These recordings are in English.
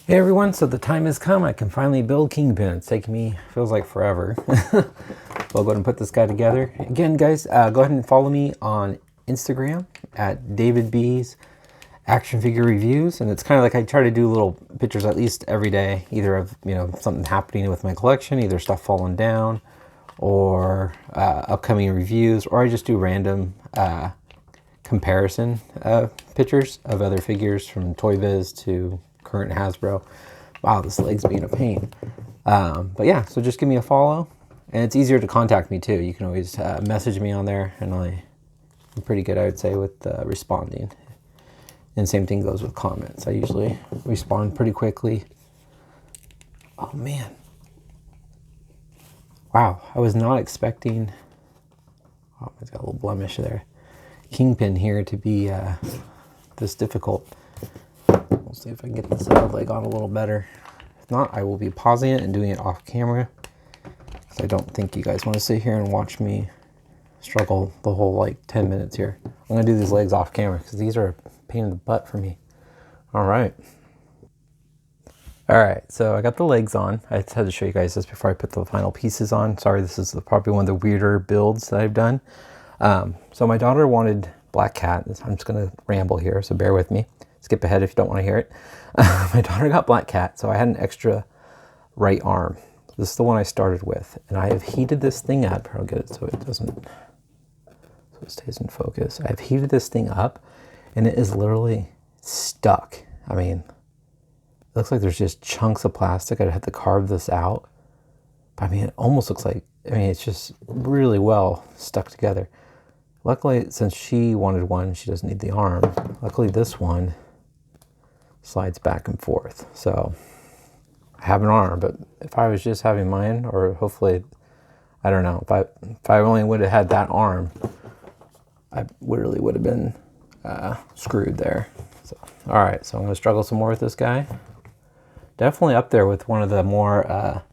Hey everyone, so the time has come. I can finally build Kingpin. It's taken me, feels like forever. I'll go ahead and put this guy together. Again, guys, go ahead and follow me on Instagram at David B's Action Figure Reviews. And it's kind of like I try to do little pictures at least every day, either of, something happening with my collection, either stuff falling down or upcoming reviews, or I just do random comparison pictures of other figures from Toy Biz to current Hasbro. Wow, this leg's being a pain. But yeah, so just give me a follow, and it's easier to contact me too. You can always message me on there, and I'm pretty good, I would say, with responding. And same thing goes with comments. I usually respond pretty quickly. Oh man. Wow, I was not expecting, oh, it's got a little blemish there. Kingpin here to be this difficult. We'll see if I can get this leg on a little better. If not, I will be pausing it and doing it off camera, because I don't think you guys want to sit here and watch me struggle the whole like 10 minutes here. I'm going to do these legs off camera because these are a pain in the butt for me. All right, so I got the legs on. I just had to show you guys this before I put the final pieces on. Sorry, this is probably one of the weirder builds that I've done. So my daughter wanted Black Cat. I'm just going to ramble here, so bear with me. Skip ahead if you don't want to hear it. My daughter got Black Cat, so I had an extra right arm. This is the one I started with, and I have heated this thing up. I'll get it so it doesn't, so it stays in focus. I've heated this thing up, and it is literally stuck. I mean, it looks like there's just chunks of plastic. I'd have to carve this out. But I mean, it almost looks like, it's just really well stuck together. Luckily, since she wanted one, she doesn't need the arm. Luckily, this one slides back and forth. So I have an arm, but if I was just having mine, or hopefully, I don't know, if I only would have had that arm, I literally would have been screwed there. So, all right, so I'm going to struggle some more with this guy. Definitely up there with one of the more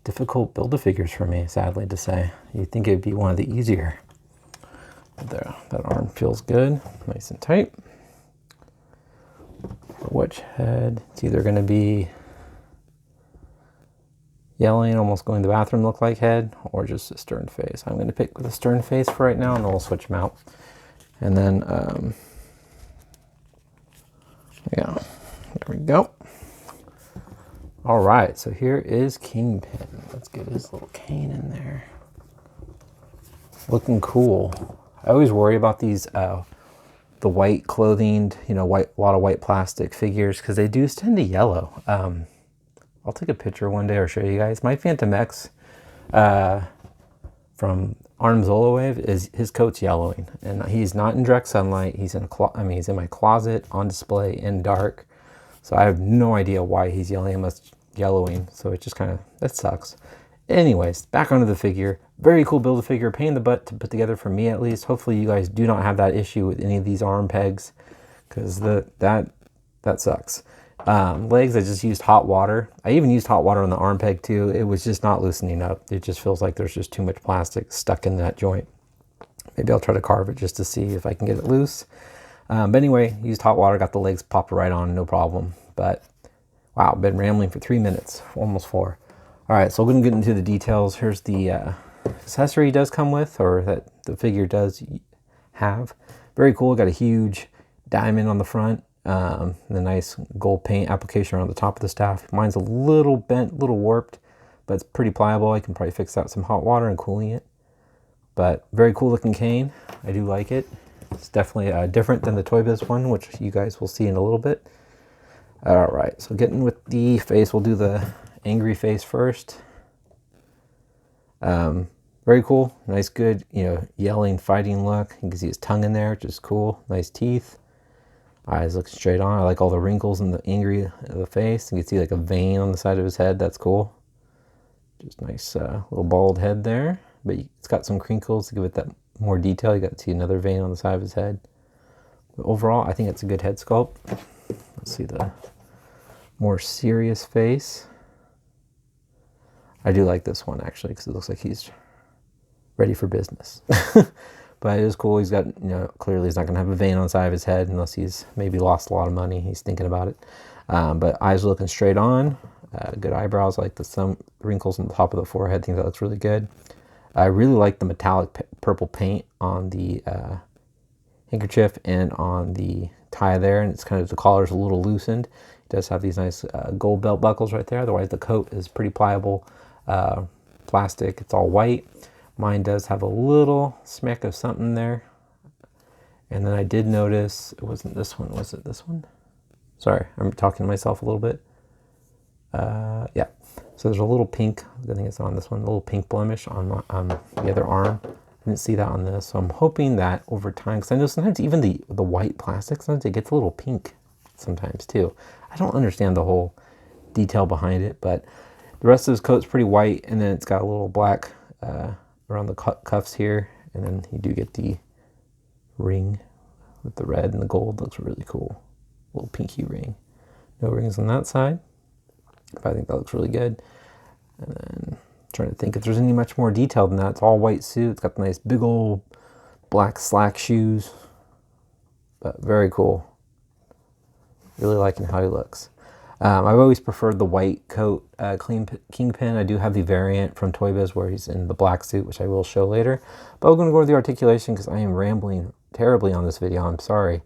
difficult Build-A-Figures for me, sadly to say. You'd think it'd be one of the easier. There, that arm feels good, nice and tight. For which head, it's either going to be yelling, almost going to the bathroom look like head, or just a stern face. I'm going to pick the stern face for right now, and then we'll switch them out. And then, yeah, there we go. All right, so here is Kingpin. Let's get his little cane in there. Looking cool. I always worry about these, the white clothing, a lot of white plastic figures, because they do tend to yellow. I'll take a picture one day or show you guys. My Phantom X from Arnim Zola Wave, his coat's yellowing, and he's not in direct sunlight. He's in he's in my closet on display in dark, so I have no idea why he's yellowing. So it just kind of, that sucks. Anyways, back onto the figure. Very cool Build-A-Figure, pain in the butt to put together for me at least. Hopefully you guys do not have that issue with any of these arm pegs, because that sucks. Legs, I just used hot water. I even used hot water on the arm peg too. It was just not loosening up. It just feels like there's just too much plastic stuck in that joint. Maybe I'll try to carve it just to see if I can get it loose. But anyway, used hot water, got the legs popped right on, no problem. But wow, been rambling for 3 minutes, almost 4. All right, so we're going to get into the details. Here's the accessory he does come with, or that the figure does have. Very cool. Got a huge diamond on the front, the nice gold paint application around the top of the staff. Mine's a little bent, a little warped, but it's pretty pliable. I can probably fix out some hot water and cooling it. But very cool looking cane. I do like it. It's definitely different than the Toy Biz one, which you guys will see in a little bit. All right, so getting with the face, we'll do the angry face first. Very cool, nice, good, yelling, fighting look. You can see his tongue in there, which is cool. Nice teeth, eyes looking straight on. I like all the wrinkles in the angry of the face. You can see like a vein on the side of his head. That's cool. Just nice little bald head there, but it's got some crinkles to give it that more detail. You got to see another vein on the side of his head. But overall, I think it's a good head sculpt. Let's see the more serious face. I do like this one actually, because it looks like he's ready for business. But it is cool. He's got, clearly he's not going to have a vein on the side of his head unless he's maybe lost a lot of money. He's thinking about it. But eyes looking straight on. Good eyebrows, like some wrinkles on the top of the forehead. I think that looks really good. I really like the metallic purple paint on the handkerchief and on the tie there, and it's kind of, the collar's a little loosened. It does have these nice gold belt buckles right there. Otherwise the coat is pretty pliable plastic. It's all white. Mine does have a little smack of something there. And then I did notice, it wasn't this one, was it this one? Sorry, I'm talking to myself a little bit. Yeah, so there's a little pink, I think it's on this one, a little pink blemish on the other arm. I didn't see that on this, so I'm hoping that over time, because I know sometimes even the white plastic, sometimes it gets a little pink sometimes too. I don't understand the whole detail behind it, but the rest of his coat's pretty white, and then it's got a little black around the cuffs here, and then you do get the ring with the red and the gold. Looks really cool. Little pinky ring. No rings on that side, but I think that looks really good. And then trying to think if there's any much more detail than that. It's all white suit. It's got the nice big old black slack shoes, but very cool. Really liking how he looks. I've always preferred the white coat Kingpin. I do have the variant from Toy Biz where he's in the black suit, which I will show later. But we're going to go over the articulation because I am rambling terribly on this video. I'm sorry.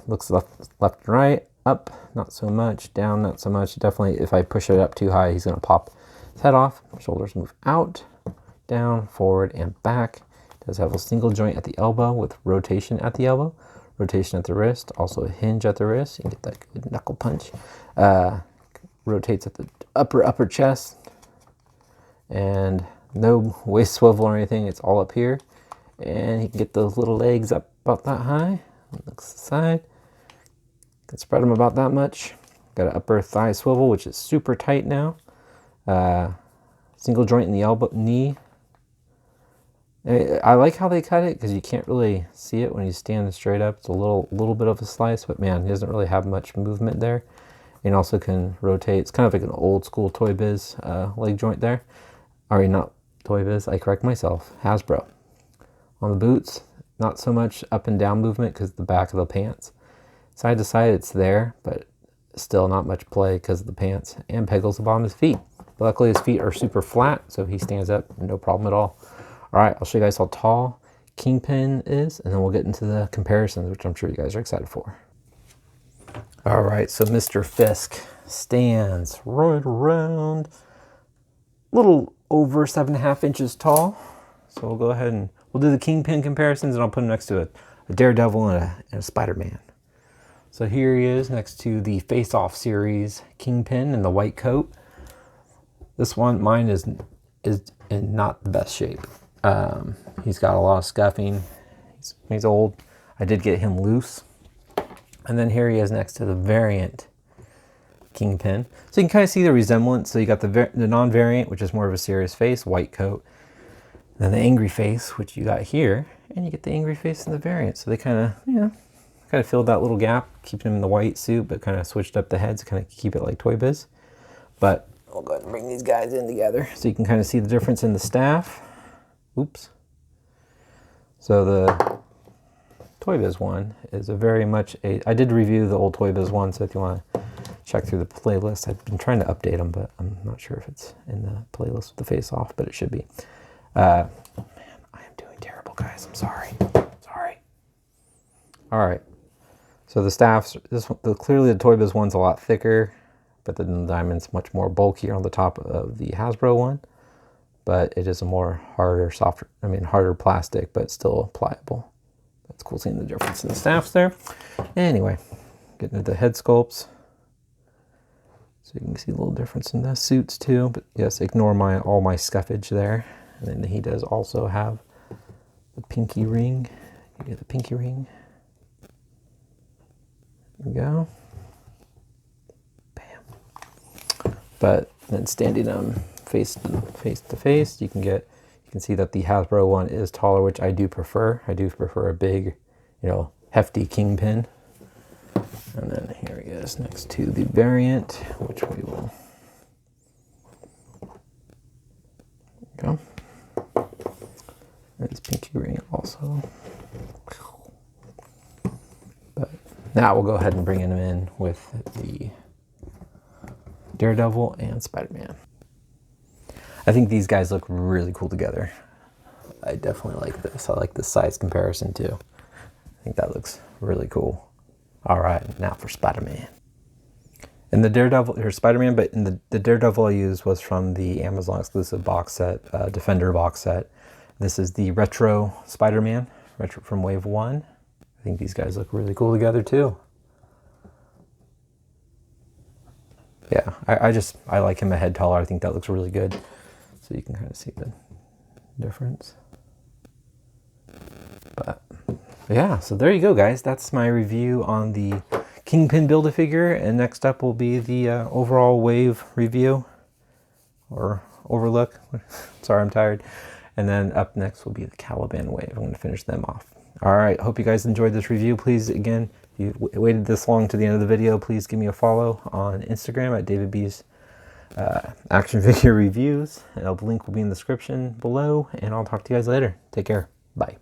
Looks left and right, up, not so much, down, not so much. Definitely, if I push it up too high, he's going to pop his head off. Shoulders move out, down, forward, and back. Does have a single joint at the elbow with rotation at the elbow. Rotation at the wrist, also a hinge at the wrist. You can get that good knuckle punch. Rotates at the upper chest. And no waist swivel or anything. It's all up here. And he can get those little legs up about that high. Looks to the side. Can spread them about that much. Got an upper thigh swivel, which is super tight now. Single joint in the elbow, knee. I like how they cut it because you can't really see it when he's standing straight up. It's a little bit of a slice, but man, he doesn't really have much movement there. And also can rotate. It's kind of like an old school Toy Biz leg joint there. Alright, not Toy Biz, I correct myself. Hasbro. On the boots, not so much up and down movement because the back of the pants. Side to side it's there, but still not much play because of the pants. And Peggles the bottom of his feet. But luckily his feet are super flat, so he stands up, no problem at all. Alright, I'll show you guys how tall Kingpin is, and then we'll get into the comparisons, which I'm sure you guys are excited for. Alright, so Mr. Fisk stands right around a little over 7.5 inches tall. So we'll go ahead and we'll do the Kingpin comparisons, and I'll put him next to a Daredevil and a Spider-Man. So here he is next to the Face Off series Kingpin in the white coat. This one, mine is in not the best shape. He's got a lot of scuffing. He's old. I did get him loose. And then here he is next to the variant Kingpin. So you can kind of see the resemblance. So you got the non-variant, which is more of a serious face, white coat. And then the angry face, which you got here. And you get the angry face in the variant. So they kind of filled that little gap, keeping him in the white suit, but kind of switched up the heads, kind of keep it like Toy Biz. But I'll go ahead and bring these guys in together so you can kind of see the difference in the staff. Oops. So the Toy Biz one is a very much I did review the old Toy Biz one, so if you want to check through the playlist, I've been trying to update them, but I'm not sure if it's in the playlist with the face off, but it should be. Man, I am doing terrible, guys. I'm sorry. Sorry. All right. So the staffs, clearly the Toy Biz one's a lot thicker, but the diamond's much more bulkier on the top of the Hasbro one. But it is a more harder plastic, but still pliable. That's cool seeing the difference in the staffs there. Anyway, getting into the head sculpts. So you can see a little difference in the suits too, but yes, ignore all my scuffage there. And then he does also have the pinky ring. You get the pinky ring. There we go. Bam. But then standing them face to face, you can see that the Hasbro one is taller, which I do prefer. I do prefer a big, hefty Kingpin. And then here he is next to the variant, which we will go. There's pinky ring also. But now we'll go ahead and bring him in with the Daredevil and Spider-Man. I think these guys look really cool together. I definitely like this. I like the size comparison too. I think that looks really cool. All right, now for Spider-Man. And the Daredevil, or Spider-Man, but in the Daredevil I used was from the Amazon exclusive box set, Defender box set. This is the Retro Spider-Man, retro from Wave 1. I think these guys look really cool together too. Yeah, I like him a head taller. I think that looks really good. So you can kind of see the difference. But yeah, so there you go, guys. That's my review on the Kingpin Build-A-Figure. And next up will be the overall Wave review or overlook. Sorry, I'm tired. And then up next will be the Caliban Wave. I'm going to finish them off. All right, hope you guys enjoyed this review. Please, again, if you waited this long to the end of the video, please give me a follow on Instagram at David B's Action Figure Reviews. And the link will be in the description below. And I'll talk to you guys later. Take care. Bye.